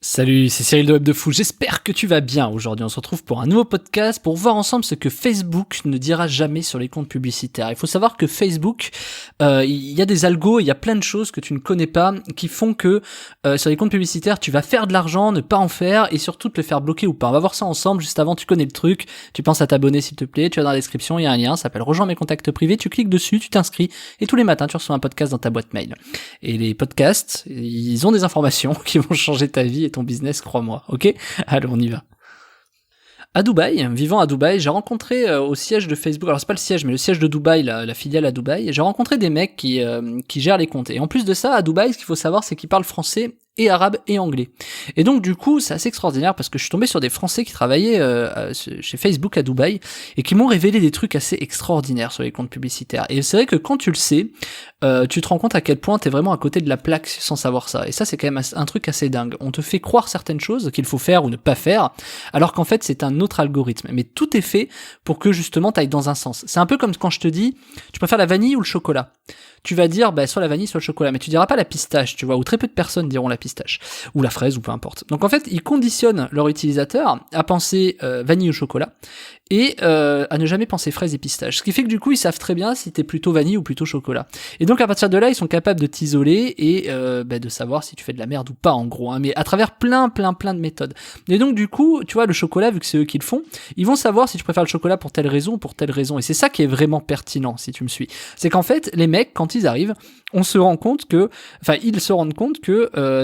Salut, c'est Cyril de Web de Fou, j'espère que tu vas bien. Aujourd'hui on se retrouve pour un nouveau podcast pour voir ensemble ce que Facebook ne dira jamais sur les comptes publicitaires. Il faut savoir que Facebook, il y a des algos, il y a plein de choses que tu ne connais pas qui font que sur les comptes publicitaires tu vas faire de l'argent, ne pas en faire et surtout te le faire bloquer ou pas. On va voir ça ensemble, juste avant tu connais le truc, tu penses à t'abonner s'il te plaît, tu vas dans la description, il y a un lien, ça s'appelle Rejoins mes contacts privés, tu cliques dessus, tu t'inscris et tous les matins tu reçois un podcast dans ta boîte mail. Et les podcasts, ils ont des informations qui vont changer ta vie et ton business, crois-moi, ok? Allez, on y va. À Dubaï, vivant à Dubaï, j'ai rencontré au siège de Facebook, alors c'est pas le siège, mais le siège de Dubaï, la filiale à Dubaï, j'ai rencontré des mecs qui gèrent les comptes. Et en plus de ça, à Dubaï, ce qu'il faut savoir, c'est qu'ils parlent français et arabe et anglais. Et donc du coup, c'est assez extraordinaire parce que je suis tombé sur des Français qui travaillaient chez Facebook à Dubaï et qui m'ont révélé des trucs assez extraordinaires sur les comptes publicitaires. Et c'est vrai que quand tu le sais, tu te rends compte à quel point t'es vraiment à côté de la plaque sans savoir ça. Et ça, c'est quand même un truc assez dingue. On te fait croire certaines choses qu'il faut faire ou ne pas faire, alors qu'en fait, c'est un autre algorithme. Mais tout est fait pour que justement t'ailles dans un sens. C'est un peu comme quand je te dis, tu préfères la vanille ou le chocolat. Tu vas dire soit la vanille soit le chocolat, mais tu diras pas la pistache, tu vois, ou très peu de personnes diront la pistache ou la fraise ou peu importe. Donc en fait, ils conditionnent leur utilisateur à penser vanille ou chocolat et à ne jamais penser fraise et pistache. Ce qui fait que du coup, ils savent très bien si t'es plutôt vanille ou plutôt chocolat. Et donc à partir de là, ils sont capables de t'isoler et de savoir si tu fais de la merde ou pas en gros, hein, mais à travers plein de méthodes. Et donc du coup, tu vois, le chocolat, vu que c'est eux qui le font, ils vont savoir si tu préfères le chocolat pour telle raison ou pour telle raison. Et c'est ça qui est vraiment pertinent, si tu me suis. C'est qu'en fait, les mecs, quand ils arrivent, ils se rendent compte que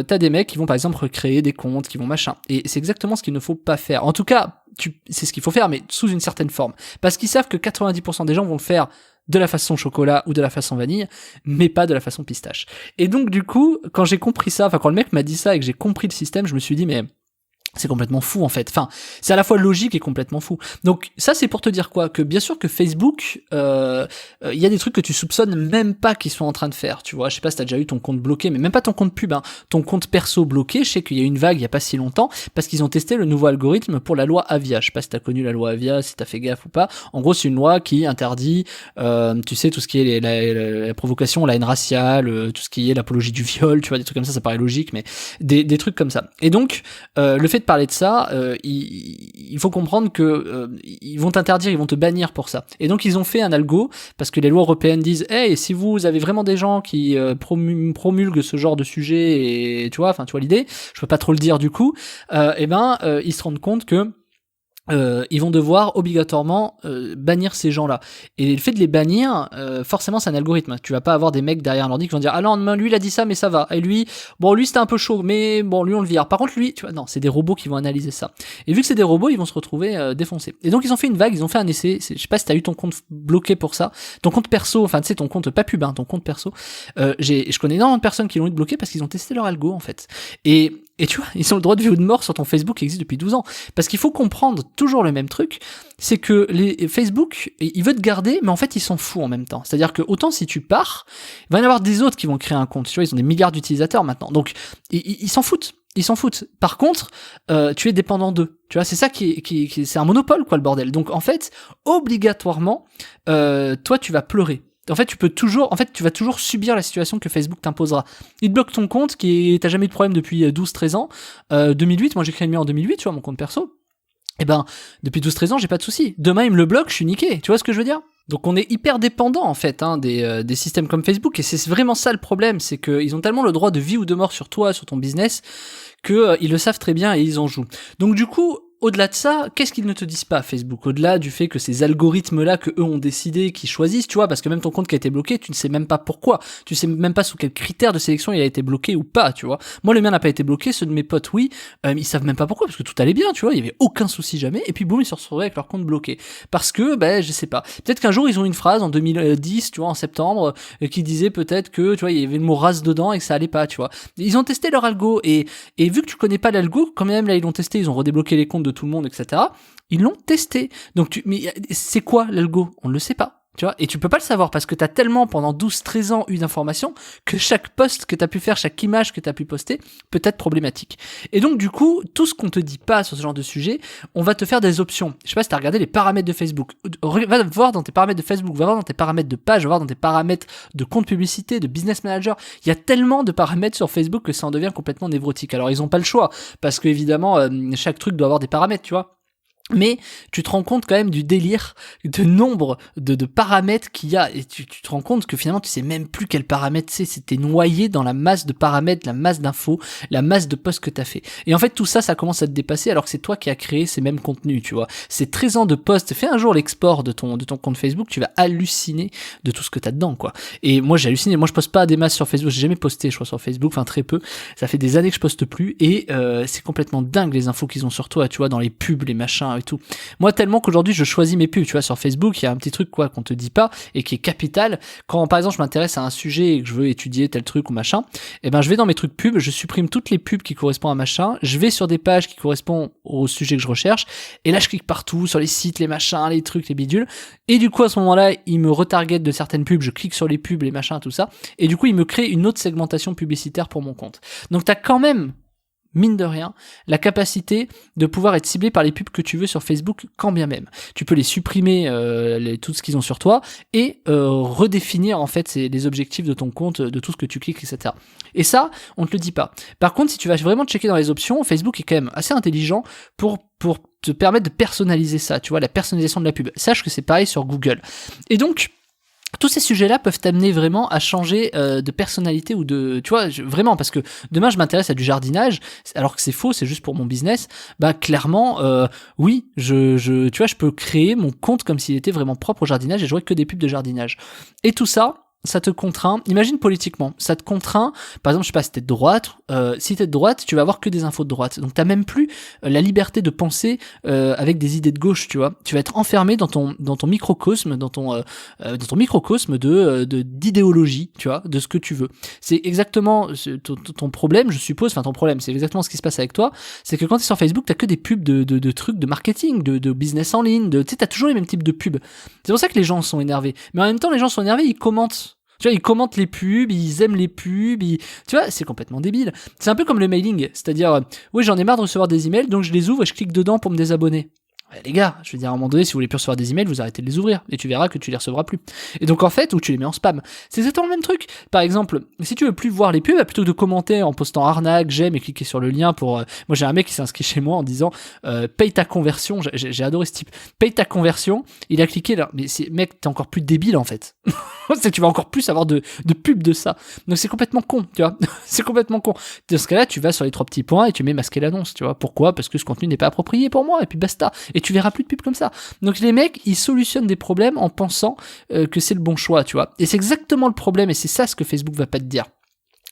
t'as des mecs qui vont par exemple recréer des comptes, qui vont machin. Et c'est exactement ce qu'il ne faut pas faire. En tout cas, c'est ce qu'il faut faire, mais sous une certaine forme. Parce qu'ils savent que 90% des gens vont le faire de la façon chocolat ou de la façon vanille, mais pas de la façon pistache. Et donc du coup, quand j'ai compris ça, quand le mec m'a dit ça et que j'ai compris le système, je me suis dit mais c'est complètement fou en fait. Enfin, c'est à la fois logique et complètement fou. Donc ça c'est pour te dire quoi, que bien sûr que Facebook, y a des trucs que tu soupçonnes même pas qu'ils sont en train de faire. Tu vois, je sais pas si t'as déjà eu ton compte bloqué, mais même pas ton compte pub, hein, ton compte perso bloqué. Je sais qu'il y a eu une vague il y a pas si longtemps parce qu'ils ont testé le nouveau algorithme pour la loi Avia. Je sais pas si t'as connu la loi Avia, si t'as fait gaffe ou pas. En gros, c'est une loi qui interdit, tu sais, tout ce qui est la provocation, la haine raciale, tout ce qui est l'apologie du viol. Tu vois, des trucs comme ça paraît logique, mais des trucs comme ça. Et donc le fait de parler de ça, il faut comprendre que ils vont t'interdire, ils vont te bannir pour ça. Et donc ils ont fait un algo parce que les lois européennes disent hey, si vous avez vraiment des gens qui promulguent ce genre de sujet et tu vois l'idée, je peux pas trop le dire du coup, ils se rendent compte que ils vont devoir obligatoirement bannir ces gens-là. Et le fait de les bannir, forcément c'est un algorithme. Tu vas pas avoir des mecs derrière un ordi qui vont dire ah non, lui il a dit ça mais ça va. Et lui c'était un peu chaud mais bon lui on le vire. Par contre lui, tu vois, non, c'est des robots qui vont analyser ça. Et vu que c'est des robots, ils vont se retrouver défoncés. Et donc ils ont fait une vague, ils ont fait un essai. Je sais pas si t'as eu ton compte bloqué pour ça, ton compte perso, enfin tu sais ton compte pas pub, hein, ton compte perso. Je connais énormément de personnes qui l'ont eu bloqué parce qu'ils ont testé leur algo en fait. Et tu vois, ils ont le droit de vie ou de mort sur ton Facebook qui existe depuis 12 ans. Parce qu'il faut comprendre toujours le même truc, c'est que les Facebook, ils veulent te garder, mais en fait, ils s'en foutent en même temps. C'est-à-dire que autant si tu pars, il va y en avoir des autres qui vont créer un compte. Tu vois, ils ont des milliards d'utilisateurs maintenant. Donc, ils s'en foutent. Ils s'en foutent. Par contre, tu es dépendant d'eux. Tu vois, c'est ça c'est un monopole, quoi, le bordel. Donc, en fait, obligatoirement, toi, tu vas pleurer. En fait, tu vas toujours subir la situation que Facebook t'imposera. Il te bloque ton compte, t'as jamais eu de problème depuis 12-13 ans. 2008, moi j'ai créé le mien en 2008, tu vois, mon compte perso. Et depuis 12-13 ans, j'ai pas de soucis. Demain, il me le bloque, je suis niqué. Tu vois ce que je veux dire ? Donc on est hyper dépendant en fait des systèmes comme Facebook et c'est vraiment ça le problème, c'est qu'ils ont tellement le droit de vie ou de mort sur toi, sur ton business, que ils le savent très bien et ils en jouent. Donc du coup, au-delà de ça, qu'est-ce qu'ils ne te disent pas, Facebook? Au-delà du fait que ces algorithmes-là que eux ont décidé, qu'ils choisissent, tu vois, parce que même ton compte qui a été bloqué, tu ne sais même pas pourquoi. Tu sais même pas sous quels critères de sélection il a été bloqué ou pas, tu vois. Moi, le mien n'a pas été bloqué, ceux de mes potes, oui. Ils savent même pas pourquoi, parce que tout allait bien, tu vois, il y avait aucun souci jamais. Et puis boum, ils se retrouvaient avec leur compte bloqué. Parce que, je sais pas. Peut-être qu'un jour, ils ont une phrase en 2010, tu vois, en septembre, qui disait peut-être que, tu vois, il y avait le mot race dedans et que ça allait pas, tu vois. Ils ont testé leur algo et vu que tu connais pas l'algo, quand même là, ils l'ont testé, ils ont redébloqué les comptes de tout le monde, etc. Ils l'ont testé. Donc mais c'est quoi l'algo? On ne le sait pas. Tu vois, et tu peux pas le savoir parce que t'as tellement pendant 12-13 ans eu d'informations que chaque post que t'as pu faire, chaque image que t'as pu poster peut être problématique. Et donc du coup, tout ce qu'on te dit pas sur ce genre de sujet, on va te faire des options. Je sais pas si t'as regardé les paramètres de Facebook. Va voir dans tes paramètres de Facebook, va voir dans tes paramètres de page, va voir dans tes paramètres de compte publicité, de business manager. Il y a tellement de paramètres sur Facebook que ça en devient complètement névrotique. Alors ils ont pas le choix parce que évidemment chaque truc doit avoir des paramètres, tu vois. Mais tu te rends compte quand même du délire, de nombre de paramètres qu'il y a, et tu te rends compte que finalement tu sais même plus quels paramètres c'est, c'était noyé dans la masse de paramètres, la masse d'infos, la masse de posts que t'as fait. Et en fait tout ça, ça commence à te dépasser alors que c'est toi qui as créé ces mêmes contenus, tu vois. C'est 13 ans de posts, fais un jour l'export de ton compte Facebook, tu vas halluciner de tout ce que t'as dedans, quoi. Et moi j'ai halluciné, moi je poste pas des masses sur Facebook, j'ai jamais posté je crois sur Facebook, enfin très peu, ça fait des années que je poste plus, et c'est complètement dingue les infos qu'ils ont sur toi, tu vois, dans les pubs, les machins, et tout. Moi tellement qu'aujourd'hui je choisis mes pubs, tu vois, sur Facebook il y a un petit truc quoi qu'on te dit pas et qui est capital. Quand par exemple je m'intéresse à un sujet et que je veux étudier tel truc ou machin, et ben je vais dans mes trucs pubs, je supprime toutes les pubs qui correspondent à machin, je vais sur des pages qui correspondent au sujet que je recherche et là je clique partout sur les sites, les machins, les trucs, les bidules, et du coup à ce moment-là il me retarget de certaines pubs, je clique sur les pubs, les machins, tout ça, et du coup il me crée une autre segmentation publicitaire pour mon compte. Donc t'as quand même, mine de rien, la capacité de pouvoir être ciblé par les pubs que tu veux sur Facebook, quand bien même. Tu peux les supprimer, tout ce qu'ils ont sur toi, et redéfinir en fait les objectifs de ton compte, de tout ce que tu cliques, etc. Et ça, on te le dit pas. Par contre, si tu vas vraiment checker dans les options, Facebook est quand même assez intelligent pour te permettre de personnaliser ça, tu vois, la personnalisation de la pub. Sache que c'est pareil sur Google. Et donc, tous ces sujets-là peuvent t'amener vraiment à changer de personnalité ou de, tu vois, vraiment, parce que demain je m'intéresse à du jardinage, alors que c'est faux, c'est juste pour mon business. Bah clairement, oui, tu vois, je peux créer mon compte comme s'il était vraiment propre au jardinage et j'aurais que des pubs de jardinage. Et tout ça te contraint. Imagine politiquement, ça te contraint. Par exemple, je sais pas, si t'es de droite, si t'es de droite, tu vas avoir que des infos de droite. Donc t'as même plus la liberté de penser avec des idées de gauche, tu vois. Tu vas être enfermé dans ton microcosme, dans ton microcosme d'idéologie, tu vois, de ce que tu veux. C'est exactement ton problème, je suppose. Enfin, ton problème, c'est exactement ce qui se passe avec toi. C'est que quand t'es sur Facebook, t'as que des pubs de trucs de marketing, de business en ligne. Tu sais, t'as toujours les mêmes types de pubs. C'est pour ça que les gens sont énervés. Mais en même temps, les gens sont énervés, ils commentent. Tu vois, ils commentent les pubs, ils aiment les pubs, tu vois, c'est complètement débile. C'est un peu comme le mailing, c'est-à-dire, oui, j'en ai marre de recevoir des emails, donc je les ouvre et je clique dedans pour me désabonner. Ouais, les gars, je veux dire, à un moment donné, si vous voulez plus recevoir des emails, vous arrêtez de les ouvrir, et tu verras que tu les recevras plus. Et donc, en fait, ou tu les mets en spam. C'est exactement le même truc. Par exemple, si tu veux plus voir les pubs, plutôt que de commenter en postant arnaque, j'aime et cliquer sur le lien pour, moi, j'ai un mec qui s'est inscrit chez moi en disant, paye ta conversion. J'ai adoré ce type. Paye ta conversion. Il a cliqué là. Mais mec, t'es encore plus débile, en fait. C'est, tu vas encore plus avoir de pubs de ça. Donc, c'est complètement con, tu vois. C'est complètement con. Dans ce cas-là, tu vas sur les 3 petits points et tu mets masquer l'annonce, tu vois. Pourquoi? Parce que ce contenu n'est pas approprié pour moi, et puis basta. Et tu verras plus de pubs comme ça. Donc les mecs, ils solutionnent des problèmes en pensant que c'est le bon choix, tu vois. Et c'est exactement le problème, et c'est ça ce que Facebook va pas te dire.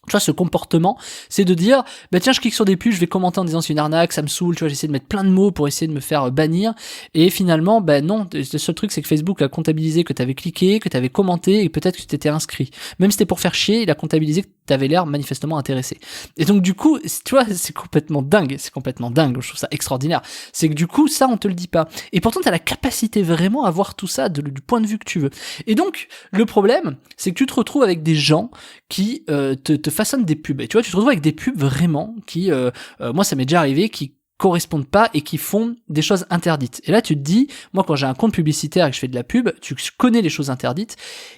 Tu vois, ce comportement, c'est de dire, bah tiens, je clique sur des pubs, je vais commenter en disant c'est une arnaque, ça me saoule, tu vois, j'essaie de mettre plein de mots pour essayer de me faire bannir, et finalement, bah non, le seul truc, c'est que Facebook a comptabilisé que t'avais cliqué, que t'avais commenté, et peut-être que tu t'étais inscrit. Même si c'était pour faire chier, il a comptabilisé que t'avais l'air manifestement intéressé. Et donc, du coup, tu vois, c'est complètement dingue, je trouve ça extraordinaire. C'est que du coup, ça, on te le dit pas. Et pourtant, t'as la capacité vraiment à voir tout ça du point de vue que tu veux. Et donc, le problème, c'est que tu te retrouves avec des gens qui te façonnent des pubs. Et tu vois, tu te retrouves avec des pubs vraiment qui, moi ça m'est déjà arrivé, qui correspondent pas et qui font des choses interdites. Et là tu te dis, moi quand j'ai un compte publicitaire et que je fais de la pub, tu connais les choses interdites,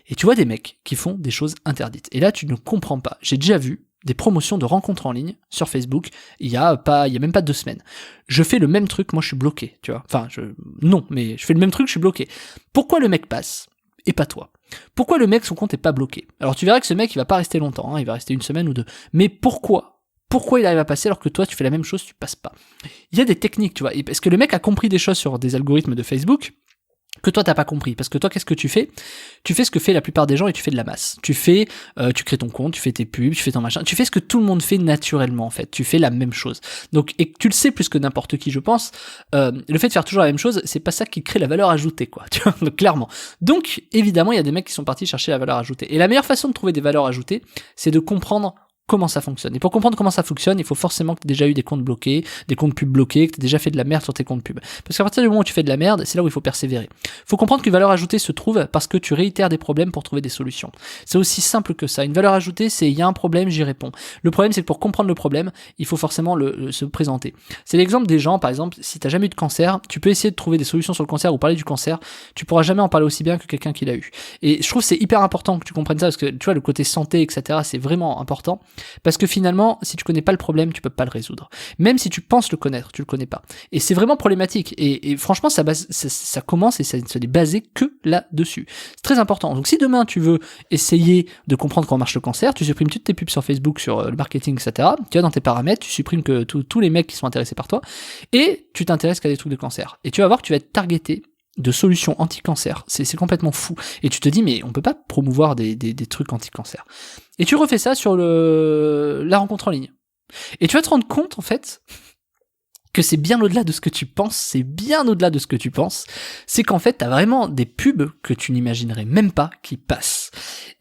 et tu vois des mecs qui font des choses interdites. Et là tu ne comprends pas. J'ai déjà vu des promotions de rencontres en ligne sur Facebook, il y a même pas 2 semaines. Je fais le même truc, moi je suis bloqué, tu vois. Enfin, non, mais je fais le même truc, je suis bloqué. Pourquoi le mec passe et pas toi? Pourquoi le mec, son compte est pas bloqué? Alors tu verras que ce mec, il va pas rester longtemps, hein, il va rester 1 semaine ou 2. Mais pourquoi il arrive à passer alors que toi, tu fais la même chose, tu passes pas? Il y a des techniques, tu vois, parce que le mec a compris des choses sur des algorithmes de Facebook que toi t'as pas compris, parce que toi qu'est-ce que tu fais? Tu fais ce que fait la plupart des gens et tu fais de la masse. Tu crées ton compte, tu fais tes pubs, tu fais ton machin, tu fais ce que tout le monde fait naturellement en fait. Tu fais la même chose. Donc et tu le sais plus que n'importe qui, je pense. Le fait de faire toujours la même chose, c'est pas ça qui crée la valeur ajoutée, quoi. Tu vois, donc, clairement. Donc évidemment, il y a des mecs qui sont partis chercher la valeur ajoutée. Et la meilleure façon de trouver des valeurs ajoutées, c'est de comprendre comment ça fonctionne. Et pour comprendre comment ça fonctionne, il faut forcément que tu aies déjà eu des comptes bloqués, des comptes pubs bloqués, que tu aies déjà fait de la merde sur tes comptes pubs. Parce qu'à partir du moment où tu fais de la merde, c'est là où il faut persévérer. Il faut comprendre qu'une valeur ajoutée se trouve parce que tu réitères des problèmes pour trouver des solutions. C'est aussi simple que ça. Une valeur ajoutée, c'est il y a un problème, j'y réponds. Le problème, c'est que pour comprendre le problème, il faut forcément se présenter. C'est l'exemple des gens, par exemple, si tu n'as jamais eu de cancer, tu peux essayer de trouver des solutions sur le cancer ou parler du cancer, tu pourras jamais en parler aussi bien que quelqu'un qui l'a eu. Et je trouve que c'est hyper important que tu comprennes ça parce que tu vois, le côté santé, etc., c'est vraiment important. Parce que finalement, si tu connais pas le problème, tu peux pas le résoudre. Même si tu penses le connaître, tu le connais pas. Et c'est vraiment problématique. Et franchement, ça commence et ça n'est basé que là-dessus. C'est très important. Donc si demain tu veux essayer de comprendre comment marche le cancer, tu supprimes toutes tes pubs sur Facebook, sur le marketing, etc. Tu vas dans tes paramètres, tu supprimes que tous les mecs qui sont intéressés par toi, et tu t'intéresses qu'à des trucs de cancer. Et tu vas voir que tu vas être targeté de solutions anti-cancer. C'est complètement fou. Et tu te dis, mais on peut pas promouvoir des trucs anti-cancer. Et tu refais ça sur la rencontre en ligne. Et tu vas te rendre compte, en fait, que c'est bien au-delà de ce que tu penses, c'est qu'en fait, t'as vraiment des pubs que tu n'imaginerais même pas qui passent.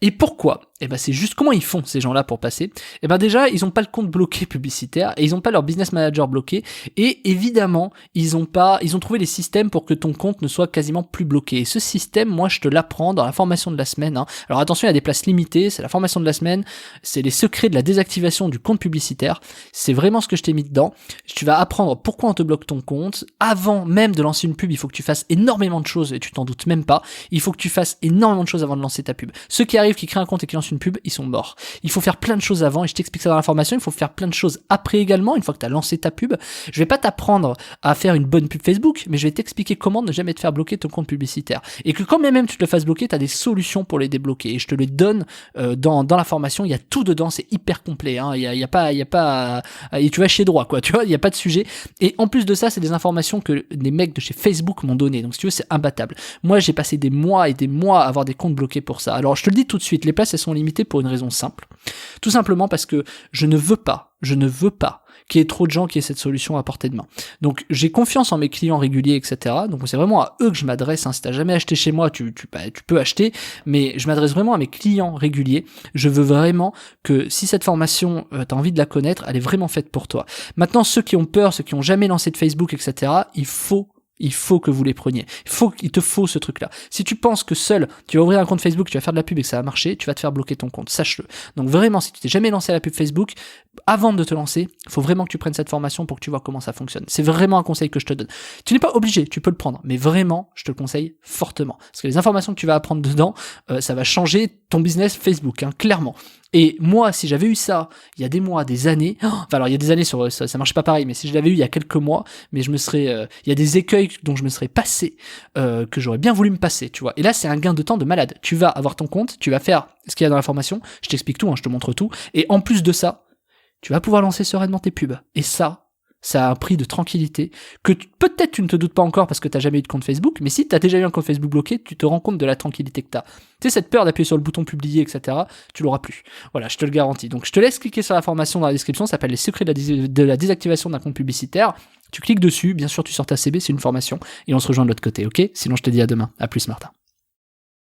Et pourquoi ? Eh ben, c'est juste comment ils font, ces gens-là, pour passer. Eh ben, déjà, ils ont pas le compte bloqué publicitaire, et ils ont pas leur business manager bloqué, et évidemment, ils ont trouvé les systèmes pour que ton compte ne soit quasiment plus bloqué. Et ce système, moi, je te l'apprends dans la formation de la semaine, hein. Alors attention, il y a des places limitées, c'est la formation de la semaine, c'est les secrets de la désactivation du compte publicitaire. C'est vraiment ce que je t'ai mis dedans. Tu vas apprendre pourquoi on te bloque ton compte. Avant même de lancer une pub, il faut que tu fasses énormément de choses, et tu t'en doutes même pas. Il faut que tu fasses énormément de choses avant de lancer ta pub. Ceux qui arrivent, qui créent un compte et qui lancent une pub, ils sont morts. Il faut faire plein de choses avant, et je t'explique ça dans la formation. Il faut faire plein de choses après également, une fois que tu as lancé ta pub. Je vais pas t'apprendre à faire une bonne pub Facebook, mais je vais t'expliquer comment ne jamais te faire bloquer ton compte publicitaire. Et que quand même tu te le fasses bloquer, tu as des solutions pour les débloquer. Et je te les donne dans la formation. Il y a tout dedans, c'est hyper complet, hein. Il y a pas et tu vas chier droit, quoi. Tu vois, il y a pas de sujet. Et en plus de ça, c'est des informations que des mecs de chez Facebook m'ont donné. Donc si tu veux, c'est imbattable. Moi, j'ai passé des mois et des mois à avoir des comptes bloqués pour ça. Alors je te le dis tout de suite, les places elles sont limitées pour une raison simple. Tout simplement parce que je ne veux pas qu'il y ait trop de gens qui aient cette solution à portée de main. Donc j'ai confiance en mes clients réguliers, etc. Donc c'est vraiment à eux que je m'adresse, hein. Si t'as jamais acheté chez moi, tu peux acheter, mais je m'adresse vraiment à mes clients réguliers. Je veux vraiment que si cette formation, t'as envie de la connaître, elle est vraiment faite pour toi. Maintenant, ceux qui ont peur, ceux qui ont jamais lancé de Facebook, etc., il faut que vous les preniez. Il te faut ce truc-là. Si tu penses que seul, tu vas ouvrir un compte Facebook, tu vas faire de la pub et que ça va marcher, tu vas te faire bloquer ton compte. Sache-le. Donc vraiment, si tu t'es jamais lancé à la pub Facebook, avant de te lancer, il faut vraiment que tu prennes cette formation pour que tu vois comment ça fonctionne. C'est vraiment un conseil que je te donne. Tu n'es pas obligé, tu peux le prendre, mais vraiment, je te le conseille fortement. Parce que les informations que tu vas apprendre dedans, ça va changer ton business Facebook, hein, clairement. Et moi, si j'avais eu ça il y a des mois, des années, enfin alors il y a des années sur ça marchait pas pareil, mais si je l'avais eu il y a quelques mois, mais je me serais, il y a des écueils dont je me serais passé, que j'aurais bien voulu me passer, tu vois. Et là, c'est un gain de temps de malade. Tu vas avoir ton compte, tu vas faire ce qu'il y a dans la formation, je t'explique tout, hein, je te montre tout, et en plus de ça, tu vas pouvoir lancer sereinement tes pubs. Et ça a un prix de tranquillité que peut-être tu ne te doutes pas encore parce que t'as jamais eu de compte Facebook, mais si t'as déjà eu un compte Facebook bloqué, tu te rends compte de la tranquillité que t'as. Tu sais, cette peur d'appuyer sur le bouton publier, etc., tu l'auras plus. Voilà, je te le garantis. Donc je te laisse cliquer sur la formation dans la description, ça s'appelle les secrets de la désactivation d'un compte publicitaire. Tu cliques dessus, bien sûr tu sors ta CB, c'est une formation, et on se rejoint de l'autre côté, ok ? Sinon je te dis à demain. À plus Martin.